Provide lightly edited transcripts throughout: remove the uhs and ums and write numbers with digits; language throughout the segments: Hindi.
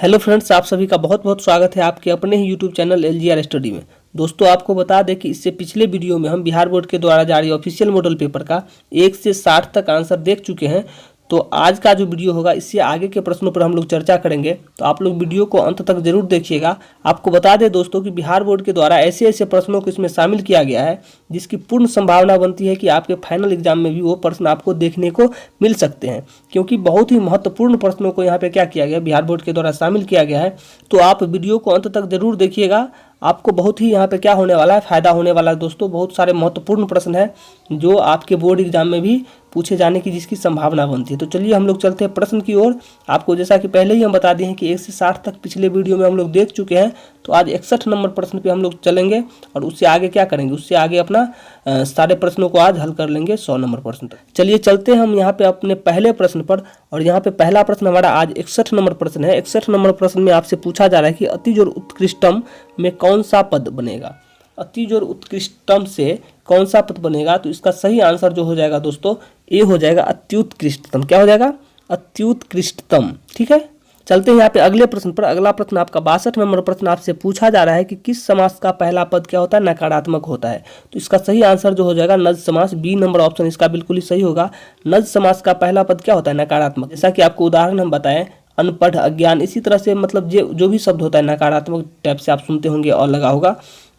हेलो फ्रेंड्स, आप सभी का बहुत बहुत स्वागत है आपके अपने ही यूट्यूब चैनल LGR स्टडी में। दोस्तों, आपको बता दें कि इससे पिछले वीडियो में हम बिहार बोर्ड के द्वारा जारी ऑफिशियल मॉडल पेपर का 1 से 60 तक आंसर देख चुके हैं। तो आज का जो वीडियो होगा इससे आगे के प्रश्नों पर हम लोग चर्चा करेंगे, तो आप लोग वीडियो को अंत तक जरूर देखिएगा। आपको बता दें दोस्तों कि बिहार बोर्ड के द्वारा ऐसे ऐसे प्रश्नों को इसमें शामिल किया गया है जिसकी पूर्ण संभावना बनती है कि आपके फाइनल एग्जाम में भी वो प्रश्न आपको देखने को मिल सकते हैं, क्योंकि बहुत ही महत्वपूर्ण प्रश्नों को यहाँ पे क्या किया गया, बिहार बोर्ड के द्वारा शामिल किया गया है। तो आप वीडियो को अंत तक जरूर देखिएगा, आपको बहुत ही यहाँ पे क्या होने वाला है, फायदा होने वाला है। दोस्तों, बहुत सारे महत्वपूर्ण प्रश्न हैं जो आपके बोर्ड एग्जाम में भी पूछे जाने की जिसकी संभावना बनती है। तो चलिए हम लोग चलते हैं प्रश्न की ओर। आपको जैसा कि पहले ही हम बता दिए हैं कि 1 से 60 तक पिछले वीडियो में हम लोग देख चुके हैं, तो आज 61 नंबर प्रश्न पे हम लोग चलेंगे और उससे आगे क्या करेंगे, उससे आगे अपना सारे प्रश्नों को आज हल कर लेंगे 100 नंबर प्रश्न तक। चलिए चलते हैं हम यहाँ पे अपने पहले प्रश्न पर। और यहाँ पे पहला प्रश्न हमारा आज 61 नंबर प्रश्न है। 61 नंबर प्रश्न में आपसे पूछा जा रहा है कि अतिजोड़ उत्कृष्टम में कौन सा पद बनेगा। अतिजोड़ उत्कृष्टम से कौन सा पद बनेगा, तो इसका सही आंसर जो हो जाएगा दोस्तों, ए हो जाएगा अत्युत्कृष्टतम। क्या हो जाएगा? अत्युत्कृष्टतम। ठीक है, चलते हैं यहाँ पे अगले प्रश्न पर। अगला प्रश्न आपका 62 नंबर प्रश्न आपसे पूछा जा रहा है कि किस समास का पहला पद क्या होता है, नकारात्मक होता है। तो इसका सही आंसर जो हो जाएगा नज समास। बी नंबर ऑप्शन इसका बिल्कुल ही सही होगा। नज समास का पहला पद क्या होता है, नकारात्मक। जैसा कि आपको उदाहरण हम बताएं, अनपढ़, अज्ञान, इसी तरह से मतलब जो भी शब्द होता है नकारात्मक टाइप से आप सुनते होंगे और लगा होगा,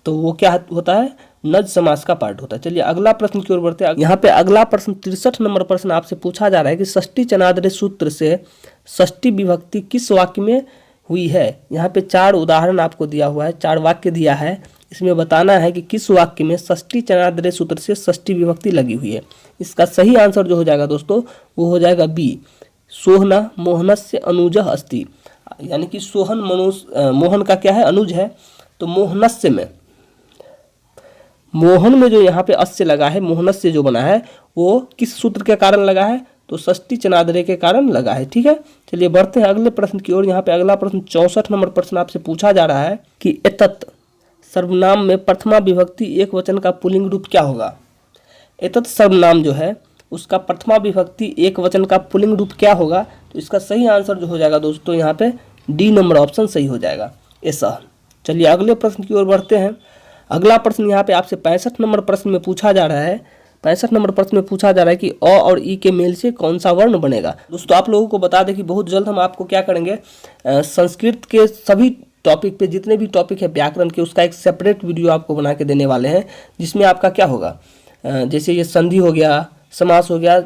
तो वो क्या होता है, नज समास का पार्ट होता है। चलिए अगला प्रश्न की ओर बढ़ते हैं। यहाँ पे अगला प्रश्न 63 नंबर प्रश्न आपसे पूछा जा रहा है कि षष्ठी चनाद्र सूत्र से षष्ठी विभक्ति किस वाक्य में हुई है। यहाँ पे 4 उदाहरण आपको दिया हुआ है, 4 वाक्य दिया है। इसमें बताना है कि किस वाक्य में षष्ठी चनाद्र सूत्र से षष्ठी विभक्ति लगी हुई है। इसका सही आंसर जो हो जाएगा दोस्तों, वो हो जाएगा बी, सोहना मोहनस्य अनुजः अस्ति। यानी कि सोहन मोहन का क्या है, अनुज है। तो मोहनस्य में, मोहन में जो यहाँ पे अस्य लगा है, मोहनस्य जो बना है वो किस सूत्र के कारण लगा है, तो षष्ठी चनाद्रे के कारण लगा है। ठीक है, चलिए बढ़ते हैं अगले प्रश्न की ओर। यहाँ पे अगला प्रश्न 64 नंबर प्रश्न आपसे पूछा जा रहा है कि एतत् सर्वनाम में प्रथमा विभक्ति एक वचन का पुल्लिंग रूप क्या होगा। एतत् सर्वनाम जो है उसका प्रथमा विभक्ति एक वचन का पुल्लिंग रूप क्या होगा, तो इसका सही आंसर जो हो जाएगा दोस्तों, यहाँ पे डी नंबर ऑप्शन सही हो जाएगा, ऐसा। चलिए अगले प्रश्न की ओर बढ़ते हैं। अगला प्रश्न यहाँ पे आपसे 65 नंबर प्रश्न में पूछा जा रहा है। 65 नंबर प्रश्न में पूछा जा रहा है कि अ और ई के मेल से कौन सा वर्ण बनेगा। दोस्तों, आप लोगों को बता दें कि बहुत जल्द हम आपको क्या करेंगे, संस्कृत के सभी टॉपिक पे, जितने भी टॉपिक है व्याकरण के, उसका एक सेपरेट वीडियो आपको बना के देने वाले हैं, जिसमें आपका क्या होगा, जैसे ये संधि हो गया, समास हो गया,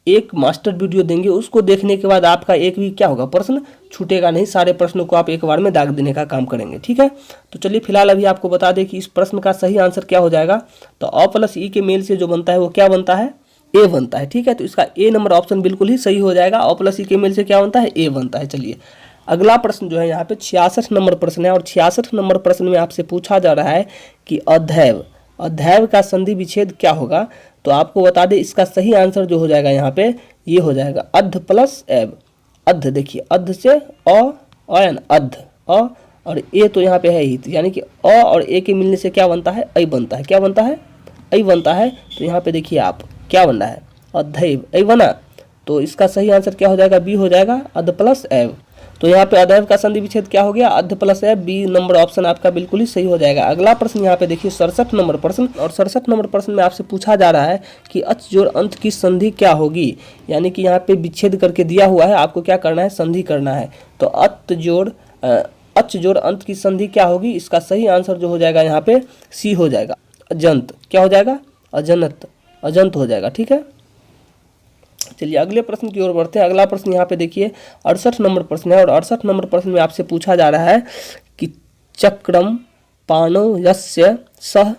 एक मास्टर वीडियो देंगे। उसको देखने के बाद आपका एक भी क्या होगा, प्रश्न छूटेगा नहीं। सारे प्रश्नों को आप एक बार में दाग देने का काम करेंगे। ठीक है, तो चलिए फिलहाल अभी आपको बता दें कि इस प्रश्न का सही आंसर क्या हो जाएगा। तो अ प्लस ई के मेल से जो बनता है वो क्या बनता है, ए बनता है। ठीक है, तो इसका ए नंबर ऑप्शन बिल्कुल ही सही हो जाएगा। अ प्लस ई के मेल से क्या बनता है, ए बनता है। चलिए अगला प्रश्न जो है यहाँ पे 66 नंबर प्रश्न है। और 66 नंबर प्रश्न में आपसे पूछा जा रहा है कि अधैव, अधैव का संधि विच्छेद क्या होगा। तो आपको बता दें इसका सही आंसर जो हो जाएगा यहाँ पे, ये हो जाएगा अध प्लस एव। अध, देखिए अध से अयन, अध अ और ए तो यहाँ पे है ही, यानी कि अ और ए के मिलने से क्या बनता है, ऐ बनता है। क्या बनता है, ऐ बनता है। तो यहाँ पे देखिए आप क्या बन रहा है, अधैव, ऐ बना। तो इसका सही आंसर क्या हो जाएगा, बी हो जाएगा, अध प्लस एव। तो यहाँ पे अधैव का संधि विच्छेद क्या हो गया, अध प्लस एव। बी नंबर ऑप्शन आपका बिल्कुल ही सही हो जाएगा। अगला प्रश्न यहाँ पे देखिए 67 नंबर प्रश्न। और 67 नंबर प्रश्न में आपसे पूछा जा रहा है कि अच जोड़ अंत की संधि क्या होगी। यानी कि यहाँ पे विच्छेद करके दिया हुआ है, आपको क्या करना है, संधि करना है। तो अच जोड़ अंत की संधि क्या होगी। इसका सही आंसर जो हो जाएगा यहाँ पे सी हो जाएगा, अजंत। क्या हो जाएगा, अजनत, अजंत हो जाएगा। ठीक है, चलिए अगले प्रश्न की ओर बढ़ते हैं। अगला प्रश्न यहाँ पे देखिए 68 नंबर प्रश्न है। और 68 नंबर प्रश्न में आपसे पूछा जा रहा है कि चक्रम पाणो यस्य सह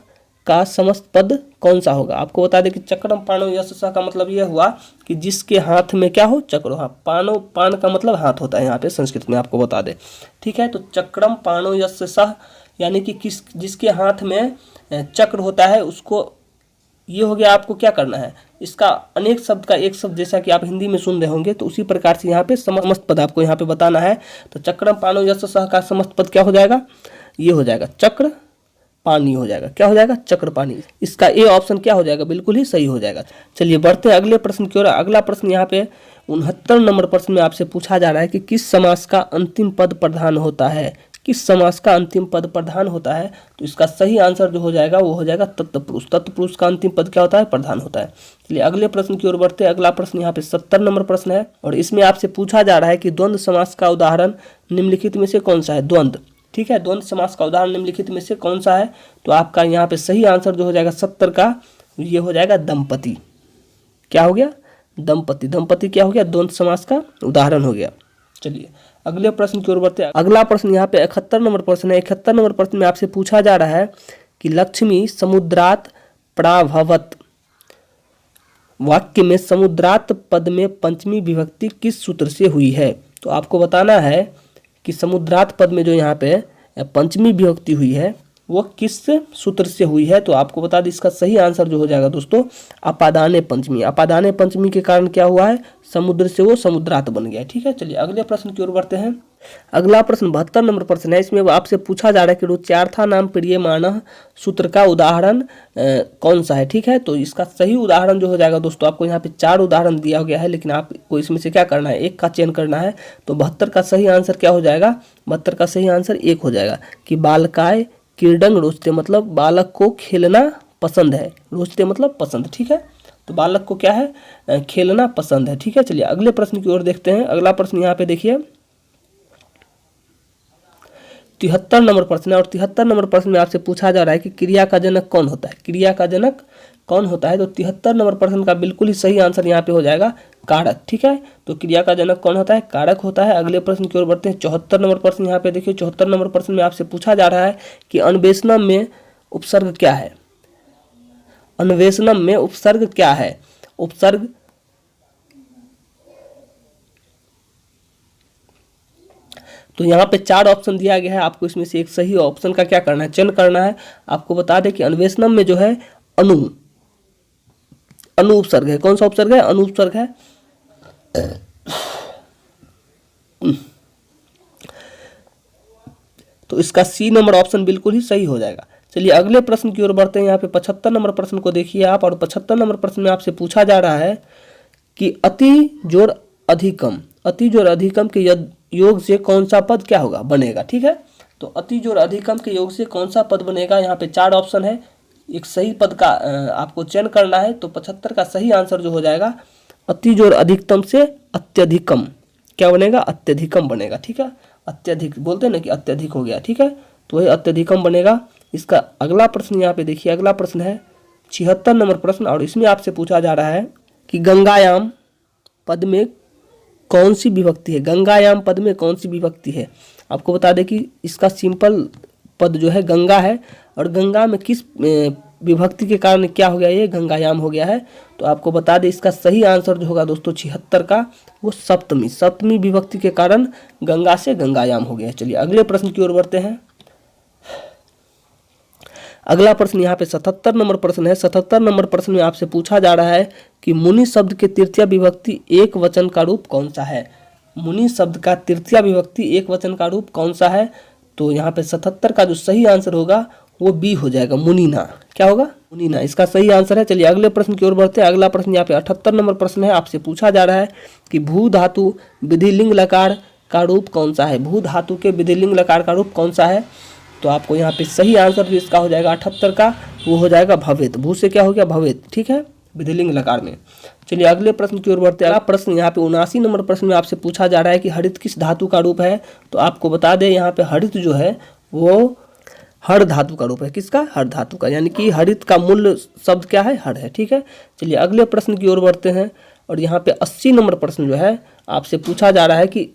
का समस्त पद कौन सा होगा। आपको बता दें कि चक्रम पाणो यस्य सह का मतलब यह हुआ कि जिसके हाथ में क्या हो, चक्र हो। हाँ, पाणो, पान का मतलब हाथ होता है यहाँ पे संस्कृत में, आपको बता दें। ठीक है, तो चक्रम पाणो यस्य सह यानी कि जिसके हाथ में चक्र होता है उसको, ये हो गया। आपको क्या करना है, इसका अनेक शब्द का एक शब्द, जैसा कि आप हिंदी में सुन रहे होंगे, तो उसी प्रकार से यहाँ पे समस्त पद आपको यहाँ पे बताना है। तो चक्रम पाणो यस्य सह का समस्त पद क्या हो जाएगा, ये हो जाएगा चक्र पानी हो जाएगा। क्या हो जाएगा? चक्र पानी। इसका ए ऑप्शन क्या हो जाएगा? बिल्कुल ही सही हो जाएगा। चलिए बढ़ते हैं अगले प्रश्न की ओर। अगला प्रश्न यहाँ पे 69 नंबर प्रश्न में आपसे पूछा जा रहा है कि किस समास का अंतिम पद प्रधान होता है? किस समास का अंतिम पद प्रधान होता है? तो इसका सही आंसर जो हो जाएगा वो हो जाएगा तत्पुरुष। तत्पुरुष का अंतिम पद क्या होता है? प्रधान होता है। चलिए अगले प्रश्न की ओर बढ़ते हैं। अगला प्रश्न यहाँ पे 70 नंबर प्रश्न है और इसमें आपसे पूछा जा रहा है कि द्वंद्व समास का उदाहरण निम्नलिखित में से कौन सा है? द्वंद्व, ठीक है, द्वंद्व समास का उदाहरण निम्नलिखित में से कौन सा है? तो आपका यहाँ पे सही आंसर जो हो जाएगा 70 का, ये हो जाएगा दंपति। क्या हो गया? दंपति। दंपति क्या हो गया? द्वंद्व समास का उदाहरण हो गया। चलिए अगले प्रश्न की ओर बढ़ते हैं। अगला प्रश्न यहाँ पे 71 नंबर प्रश्न है। 71 नंबर प्रश्न में आपसे पूछा जा रहा है कि लक्ष्मी समुद्रात प्राभवत वाक्य में समुद्रात पद में पंचमी विभक्ति किस सूत्र से हुई है? तो आपको बताना है कि समुद्रात पद में जो यहाँ पे पंचमी विभक्ति हुई है वो किस सूत्र से हुई है? तो आपको बता दें इसका सही आंसर जो हो जाएगा दोस्तों अपादाने पंचमी। अपादाने पंचमी के कारण क्या हुआ है? समुद्र से वो समुद्रात बन गया। ठीक है, चलिए अगले प्रश्न की ओर बढ़ते हैं। अगला प्रश्न 72 नंबर प्रश्न है। इसमें आपसे पूछा जा रहा है कि रुच्यार्था नाम प्रियमानः सूत्र का उदाहरण कौन सा है? ठीक है, तो इसका सही उदाहरण जो हो जाएगा दोस्तों, आपको यहाँ पे 4 उदाहरण दिया गया है, लेकिन आपको इसमें से क्या करना है? एक का चयन करना है। तो 72 का सही आंसर क्या हो जाएगा? 72 का सही आंसर 1 हो जाएगा कि बालकाय क्रीडंग रोचते, मतलब बालक को खेलना पसंद है। रोचते मतलब पसंद। ठीक है, तो बालक को क्या है? खेलना पसंद है। ठीक है, चलिए अगले प्रश्न की ओर देखते हैं। अगला प्रश्न यहाँ पे देखिए 73 नंबर प्रश्न है और 73 नंबर प्रश्न में आपसे पूछा जा रहा है कि क्रिया का जनक कौन होता है? क्रिया का जनक कौन होता है? तो 73 नंबर प्रश्न का बिल्कुल ही सही आंसर यहाँ पे हो जाएगा कारक। ठीक है, तो क्रिया का जनक कौन होता है? कारक होता है। अगले प्रश्न की ओर बढ़ते हैं। 74 नंबर प्रश्न यहाँ पे देखिए। 74 नंबर प्रश्न में आपसे पूछा जा रहा है कि अन्वेषणम में उपसर्ग क्या है? अन्वेषणम में उपसर्ग क्या है? उपसर्ग तो यहाँ पे 4 ऑप्शन दिया गया है। आपको इसमें से एक सही ऑप्शन का क्या करना है? चयन करना है। आपको बता दें कि अन्वेषणम में जो है अनु उपसर्ग है। कौन सा उपसर्ग है? अनु उपसर्ग है। तो इसका सी नंबर ऑप्शन बिल्कुल ही सही हो जाएगा। चलिए अगले प्रश्न की ओर बढ़ते हैं। यहाँ पे 75 नंबर प्रश्न को देखिए आप, और 75 नंबर प्रश्न में आपसे पूछा जा रहा है कि अति जोड़ अधिकम, अति जोड़ अधिकम के योग से कौन सा पद क्या होगा? बनेगा। ठीक है, तो अति जोड़ अधिकम के योग से कौन सा पद बनेगा? यहाँ पे 4 ऑप्शन है, एक सही पद का आपको चयन करना है। तो 75 का सही आंसर जो हो जाएगा अति जोड़ अधिकतम से अत्यधिकम। क्या बनेगा? अत्यधिकम बनेगा। ठीक है, अत्यधिक बोलते हैं ना कि अत्यधिक हो गया। ठीक है, तो वही अत्यधिकम बनेगा। इसका अगला प्रश्न यहाँ पे देखिए। अगला प्रश्न है 76 नंबर प्रश्न और इसमें आपसे पूछा जा रहा है कि गंगायाम पद में कौन सी विभक्ति है? गंगायाम पद में कौन सी विभक्ति है? आपको बता दें कि इसका सिंपल पद जो है गंगा है, और गंगा में किस विभक्ति के कारण क्या हो गया? ये गंगायाम हो गया है। तो आपको बता दें इसका सही आंसर जो होगा दोस्तों 76 का, वो सप्तमी विभक्ति के कारण गंगा से गंगायाम हो गया। चलिए अगले प्रश्न की ओर बढ़ते हैं। अगला प्रश्न यहाँ पे 77 नंबर प्रश्न है। 77 नंबर प्रश्न में आपसे पूछा जा रहा है कि मुनि शब्द के तृतीय विभक्ति एक वचन का रूप कौन सा है? मुनि शब्द का तृतीय विभक्ति एक वचन का रूप कौन सा है? तो यहाँ पे 77 का जो सही आंसर होगा वो बी हो जाएगा, मुनीना। क्या होगा? मुनीना, इसका सही आंसर है। चलिए अगले प्रश्न की ओर बढ़ते हैं। अगला प्रश्न यहाँ पे 78 नंबर प्रश्न है। आपसे पूछा जा रहा है कि भू धातु विधिलिंग लकार का रूप कौन सा है? भू धातु के विधिलिंग लकार का रूप कौन सा है? तो आपको यहाँ पे सही आंसर जो इसका हो जाएगा 78 का, वो हो जाएगा भवेत। भू से क्या हो गया? भवेत। ठीक है, विधिलिंग लकार में। चलिए अगले प्रश्न की ओर बढ़ते हैं। अगला प्रश्न यहाँ पे 79 नंबर प्रश्न में आपसे पूछा जा रहा है कि हरित किस धातु का रूप है? तो आपको बता दें यहाँ पे हरित जो है वो हर धातु का रूप है। किसका? हर धातु का, यानी कि हरित का मूल शब्द क्या है? हर है। ठीक है, चलिए अगले प्रश्न की ओर बढ़ते हैं। और यहाँ पे 80 नंबर प्रश्न जो है आपसे पूछा जा रहा है कि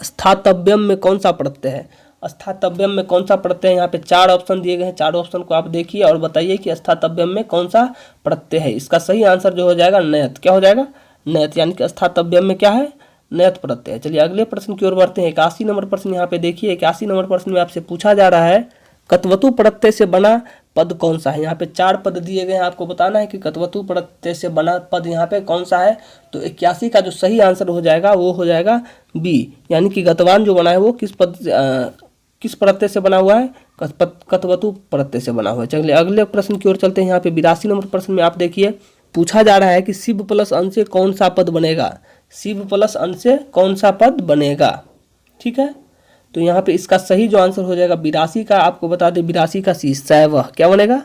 स्थातव्यम में कौन सा प्रत्यय है? स्थातव्यम में कौन सा प्रत्यय है? यहाँ पे 4 ऑप्शन दिए गए हैं। 4 ऑप्शन को आप देखिए और बताइए कि स्थातव्यम में कौन सा प्रत्यय है। इसका सही आंसर जो हो जाएगा नयत। क्या हो जाएगा? नयत, यानी कि स्थातव्यम में क्या है? नयत प्रत्यय है। चलिए अगले प्रश्न की ओर बढ़ते हैं। 81 नंबर प्रश्न यहाँ पे देखिए। 81 नंबर प्रश्न में आपसे पूछा जा रहा है कत्वतु प्रत्यय से बना पद कौन सा है? यहाँ पे 4 पद दिए गए हैं। आपको बताना है कि कत्वतु प्रत्यय से बना पद यहाँ पे कौन सा है? तो 81 का जो सही आंसर हो जाएगा वो हो जाएगा बी, यानी कि गतवान जो बना है वो किस प्रत्यय से बना हुआ है, कतवतु प्रत्यय से बना हुआ है। चलिए अगले प्रश्न की ओर चलते हैं। यहाँ पे 82 नंबर प्रश्न में आप देखिए पूछा जा रहा है कि शिव प्लस अंश से कौन सा पद बनेगा, शिव प्लस अंश से कौन सा पद बनेगा, ठीक है। तो यहाँ पे इसका सही जो आंसर हो जाएगा 82 का, आपको बता दें 82 का सी सैवह, क्या बनेगा,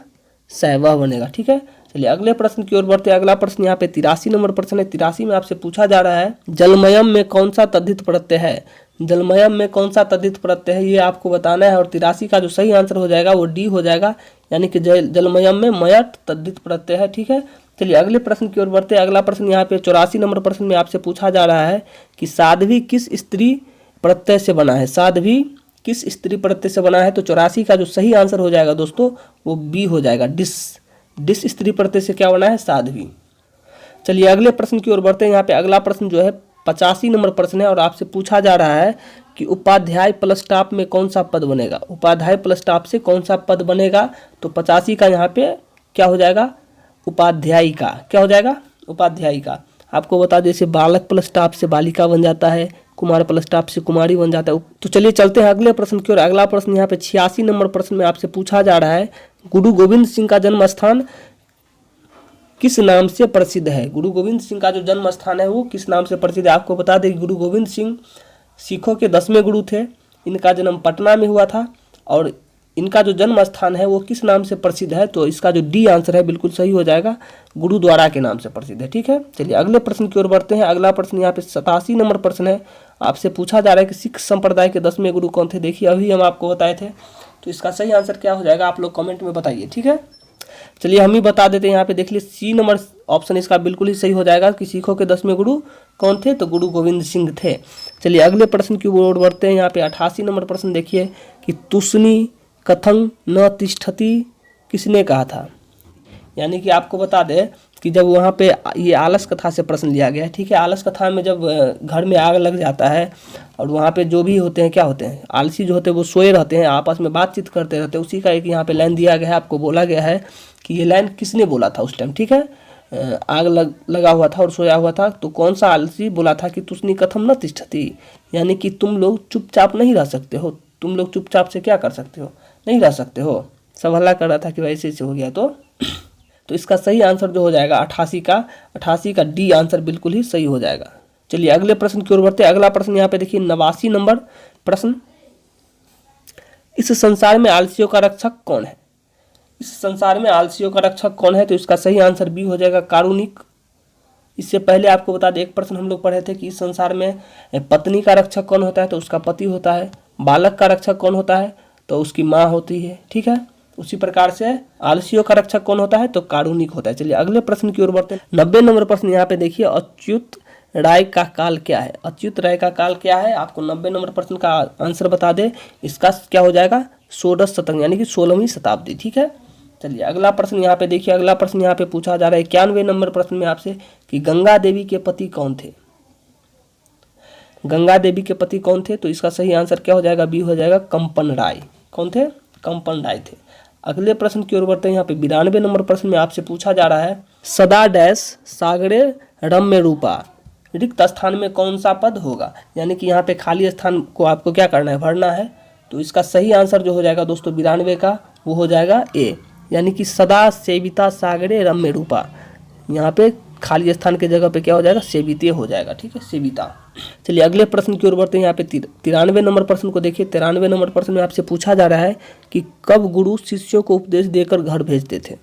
सैवह बनेगा, ठीक है। चलिए अगले प्रश्न की ओर बढ़ते हैं। अगला प्रश्न यहाँ पे 83 नंबर प्रश्न है। 83 में आपसे पूछा जा रहा है जलमयम में कौन सा तद्धित प्रत्यय है, जलमयम में कौन सा तद्धित प्रत्यय है ये आपको बताना है। और 83 का जो सही आंसर हो जाएगा वो डी हो जाएगा, यानी कि जलमयम में मयट तद्धित प्रत्यय है, ठीक है। चलिए अगले प्रश्न की ओर बढ़ते हैं। अगला प्रश्न यहाँ पे 84 नंबर प्रश्न में आपसे पूछा जा रहा है कि साध्वी किस स्त्री प्रत्यय से बना है, साध्वी किस स्त्री प्रत्यय से बना है। तो 84 का जो सही आंसर हो जाएगा दोस्तों वो बी हो जाएगा, डिस स्त्री प्रत्यय से क्या बना है, साध्वी। चलिए अगले प्रश्न की ओर बढ़ते हैं। यहाँ पे अगला प्रश्न जो है 85 नंबर प्रश्न है और आपसे पूछा जा रहा है कि उपाध्याय प्लस स्टाफ में कौन सा पद बनेगा, उपाध्याय प्लस स्टाफ से कौन सा पद बनेगा। तो 85 का यहाँ पे क्या हो जाएगा, उपाध्यायी का, क्या हो जाएगा, उपाध्यायी का। आपको बता दें जैसे बालक प्लस स्टाफ से बालिका बन जाता है, कुमार प्लस स्टाफ से कुमारी बन जाता है। तो चलिए चलते हैं अगले प्रश्न की ओर। अगला प्रश्न यहाँ पे 86 नंबर प्रश्न में आपसे पूछा जा रहा है गुरु गोविंद सिंह का जन्म स्थान किस नाम से प्रसिद्ध है, गुरु गोविंद सिंह का जो जन्म स्थान है वो किस नाम से प्रसिद्ध है। आपको बता दें गुरु गोविंद सिंह सिखों के 10वें गुरु थे, इनका जन्म पटना में हुआ था और इनका जो जन्म स्थान है वो किस नाम से प्रसिद्ध है। तो इसका जो डी आंसर है बिल्कुल सही हो जाएगा, गुरुद्वारा के नाम से प्रसिद्ध है, ठीक है। चलिए अगले प्रश्न की ओर बढ़ते हैं। अगला प्रश्न यहाँ पे 87 नंबर प्रश्न है। आपसे पूछा जा रहा है कि सिख संप्रदाय के 10वें गुरु कौन थे। देखिए अभी हम आपको बताए थे, तो इसका सही आंसर क्या हो जाएगा आप लोग कमेंट में बताइए, ठीक है। चलिए हम ही बता देते हैं। यहाँ पे देख लीजिए सी नंबर ऑप्शन इसका बिल्कुल ही सही हो जाएगा कि सिखों के 10वें गुरु कौन थे, तो गुरु गोविंद सिंह थे। चलिए अगले प्रश्न की ओर बढ़ते हैं। यहाँ पे 88 नंबर प्रश्न देखिए कि तुष्णी कथं न तिष्ठति किसने कहा था। यानी कि आपको बता दें कि जब वहाँ पे ये आलस कथा से प्रश्न लिया गया है, ठीक है। आलस कथा में जब घर में आग लग जाता है और वहाँ पे जो भी होते हैं क्या होते हैं, आलसी जो होते हैं वो सोए रहते हैं, आपस में बातचीत करते रहते हैं, उसी का एक यहाँ पे लाइन दिया गया है। आपको बोला गया है कि ये लाइन किसने बोला था उस टाइम, ठीक है। आग लगा हुआ था और सोया हुआ था, तो कौन सा आलसी बोला था कि तुष्णी कथम न तिष्ठति, यानी कि तुम लोग चुपचाप नहीं रह सकते हो, तुम लोग चुपचाप से क्या कर सकते हो, नहीं रह सकते हो। सब हल्ला कर रहा था कि वैसे ऐसे हो गया। तो इसका सही आंसर जो हो जाएगा 88 का डी आंसर बिल्कुल ही सही हो जाएगा। चलिए अगले प्रश्न की ओर बढ़ते हैं। अगला प्रश्न यहाँ पे देखिए 89 नंबर प्रश्न, इस संसार में आलसियों का रक्षक कौन है, इस संसार में आलसियों का रक्षक कौन है। तो इसका सही आंसर बी हो जाएगा, कारुणिक। इससे पहले आपको बता दें एक प्रश्न हम लोग पढ़े थे कि इस संसार में पत्नी का रक्षक कौन होता है, तो उसका पति होता है। बालक का रक्षक कौन होता है, तो उसकी माँ होती है, ठीक है। उसी प्रकार से आलसियों का रक्षक कौन होता है, तो कारुणिक होता है। चलिए अगले प्रश्न की ओर बढ़ते हैं। 90 नंबर प्रश्न यहाँ पे देखिए अच्युत राय का काल क्या है, अच्युत राय का काल क्या है। आपको 90 नंबर प्रश्न का आंसर बता दे, इसका क्या हो जाएगा, षोडश शतक यानी कि 16वीं शताब्दी, ठीक है। चलिए अगला प्रश्न यहाँ पे देखिए। अगला प्रश्न यहाँ पे पूछा जा रहा है 91 नंबर प्रश्न में आपसे कि गंगा देवी के पति कौन थे, गंगा देवी के पति कौन थे। तो इसका सही आंसर क्या हो जाएगा, बी हो जाएगा, कंपन राय। कौन थे, कंपन राय थे। अगले प्रश्न की ओर बढ़ते हैं। यहाँ पे 92 नंबर प्रश्न में आपसे पूछा जा रहा है सदा डैश सागरे रम्य रूपा, रिक्त स्थान में कौन सा पद होगा। यानी कि यहाँ पे खाली स्थान को आपको क्या करना है, भरना है। तो इसका सही आंसर जो हो जाएगा दोस्तों 92 का वो हो जाएगा ए, यानी कि सदा सेविता सागरे रम्य रूपा। यहाँ पे खाली स्थान के जगह पे क्या हो जाएगा, सेविते हो जाएगा, ठीक है, सेविता। चलिए अगले प्रश्न की ओर बढ़ते हैं। यहाँ पे 93 नंबर प्रश्न को देखिए। 93 नंबर प्रश्न में आपसे पूछा जा रहा है कि कब गुरु शिष्यों को उपदेश देकर घर भेजते थे।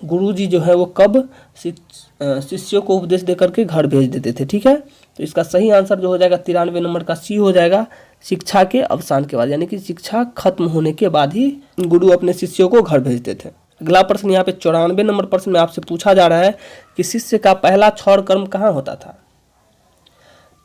गुरु जी जो है वो कब शिष्यों को उपदेश देकर के घर भेज देते थे, ठीक है। तो इसका सही आंसर जो हो जाएगा 93 नंबर का सी हो जाएगा, शिक्षा के अवसान के बाद, यानी कि शिक्षा खत्म होने के बाद ही गुरु अपने शिष्यों को घर भेजते थे। अगला प्रश्न यहाँ पे 94 नंबर प्रश्न में आपसे पूछा जा रहा है कि शिष्य का पहला क्षौर कर्म कहाँ होता था,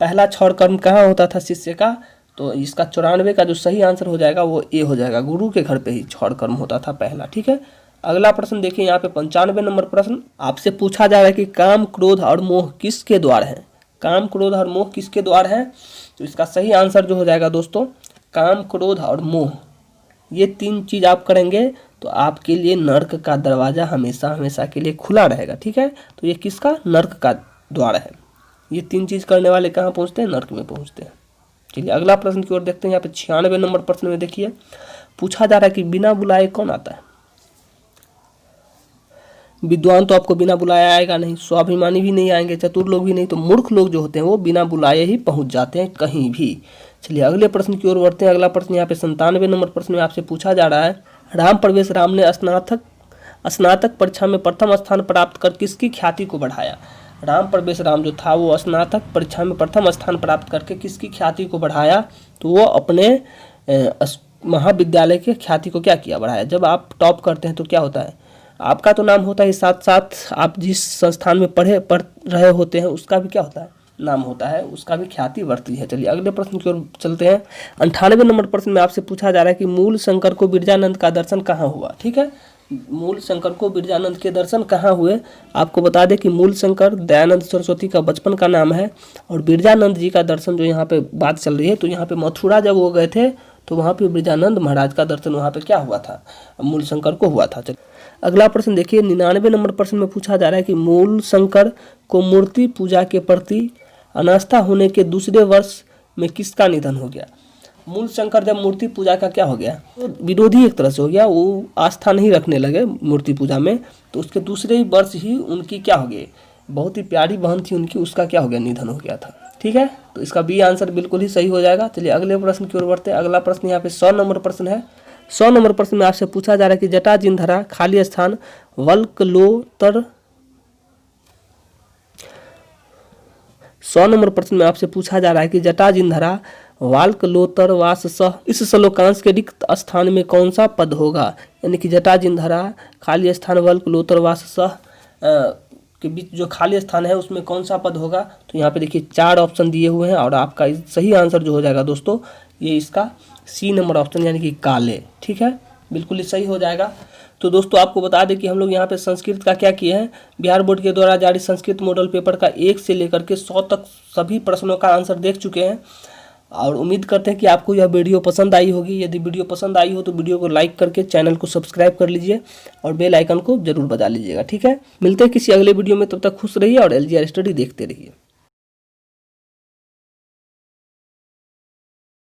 पहला क्षौर कर्म कहाँ होता था शिष्य का। तो इसका 94 का जो सही आंसर हो जाएगा वो ए हो जाएगा, गुरु के घर पे ही क्षौर कर्म होता था पहला, ठीक है। अगला प्रश्न देखिए यहाँ पे 95 नंबर प्रश्न आपसे पूछा जा रहा है कि काम क्रोध और मोह किसके द्वार है, काम क्रोध और मोह किसके द्वार है। तो इसका सही आंसर जो हो जाएगा दोस्तों काम क्रोध और मोह, ये तीन चीज आप करेंगे तो आपके लिए नर्क का दरवाजा हमेशा हमेशा के लिए खुला रहेगा, ठीक है। तो ये किसका, नर्क का द्वार है। ये 3 चीज़ करने वाले कहाँ पहुँचते हैं? नर्क में पहुँचते हैं। चलिए अगला प्रश्न की ओर देखते हैं। यहाँ पे 96 नंबर प्रश्न में देखिए पूछा जा रहा है कि बिना बुलाए कौन आता है? विद्वान तो आपको बिना बुलाए आएगा नहीं, स्वाभिमानी भी नहीं आएंगे, चतुर लोग भी नहीं, तो मूर्ख लोग जो होते हैं वो बिना बुलाए ही पहुंच जाते हैं कहीं भी। चलिए अगले प्रश्न की ओर बढ़ते हैं। अगला प्रश्न यहाँ पे 97 नंबर प्रश्न में आपसे पूछा जा रहा है, राम प्रवेश राम ने स्नातक परीक्षा में प्रथम स्थान प्राप्त कर किसकी ख्याति को बढ़ाया? राम प्रवेश राम जो था वो स्नातक परीक्षा में प्रथम स्थान प्राप्त करके किसकी ख्याति को बढ़ाया? तो वो अपने महाविद्यालय के ख्याति को क्या किया? बढ़ाया। जब आप टॉप करते हैं तो क्या होता है? आपका तो नाम होता है, साथ साथ आप जिस संस्थान में पढ़ रहे होते हैं उसका भी क्या होता है? नाम होता है, उसका भी ख्याति बढ़ती है। चलिए अगले प्रश्न की ओर चलते हैं। 98 नंबर प्रश्न में आपसे पूछा जा रहा है कि मूल शंकर को बिरजानंद का दर्शन कहाँ हुआ? ठीक है, मूल शंकर को बिरजानंद के दर्शन कहाँ हुए? आपको बता दें कि मूल शंकर दयानंद सरस्वती का बचपन का नाम है, और बिरजानंद जी का दर्शन जो यहाँ पे बात चल रही है, तो यहाँ पे मथुरा जब वो गए थे तो वहाँ पे बिरजानंद महाराज का दर्शन वहाँ पे क्या हुआ था? मूल शंकर को हुआ था। चलिए अगला प्रश्न देखिए, 99 नंबर प्रश्न में पूछा जा रहा है कि मूल शंकर को मूर्ति पूजा के प्रति अनास्था होने के दूसरे वर्ष में किसका निधन हो गया? मूल शंकर जब मूर्ति पूजा का क्या हो गया? तो विरोधी एक तरह से हो गया, वो आस्था नहीं रखने लगे मूर्ति पूजा में, तो उसके दूसरे ही वर्ष ही उनकी क्या हो गई? बहुत ही प्यारी बहन थी उनकी, उसका क्या हो गया? निधन हो गया था। ठीक है, तो इसका बी आंसर बिल्कुल ही सही हो जाएगा। चलिए अगले प्रश्न की ओर बढ़ते हैं। अगला प्रश्न यहाँ पे 100 नंबर प्रश्न है। 100 नंबर प्रश्न में आपसे पूछा जा रहा है कि जटाजिंधरा खाली स्थान वल्कलोतर 100 नंबर प्रश्न में आपसे पूछा जा रहा है कि जटाजिंधरा वाल्कलोतर वास सह इस श्लोकांश के रिक्त स्थान में कौन सा पद होगा? यानी कि जटाजिंधरा खाली स्थान वल्कलोतर वास सह के बीच जो खाली स्थान है उसमें कौन सा पद होगा? तो यहाँ पे देखिए 4 ऑप्शन दिए हुए हैं, और आपका सही आंसर जो हो जाएगा दोस्तों ये इसका सी नंबर ऑप्शन यानी कि काले। ठीक है, बिल्कुल ही सही हो जाएगा। तो दोस्तों आपको बता दें कि हम लोग यहाँ पे संस्कृत का क्या किए हैं, बिहार बोर्ड के द्वारा जारी संस्कृत मॉडल पेपर का 1 से लेकर के 100 तक सभी प्रश्नों का आंसर देख चुके हैं, और उम्मीद करते हैं कि आपको यह वीडियो पसंद आई होगी। यदि वीडियो पसंद आई हो तो वीडियो को लाइक करके चैनल को सब्सक्राइब कर लीजिए और बेल आइकन को जरूर बजा लीजिएगा। ठीक है, मिलते हैं किसी अगले वीडियो में, तब तक खुश रहिए और LGR स्टडी देखते रहिए।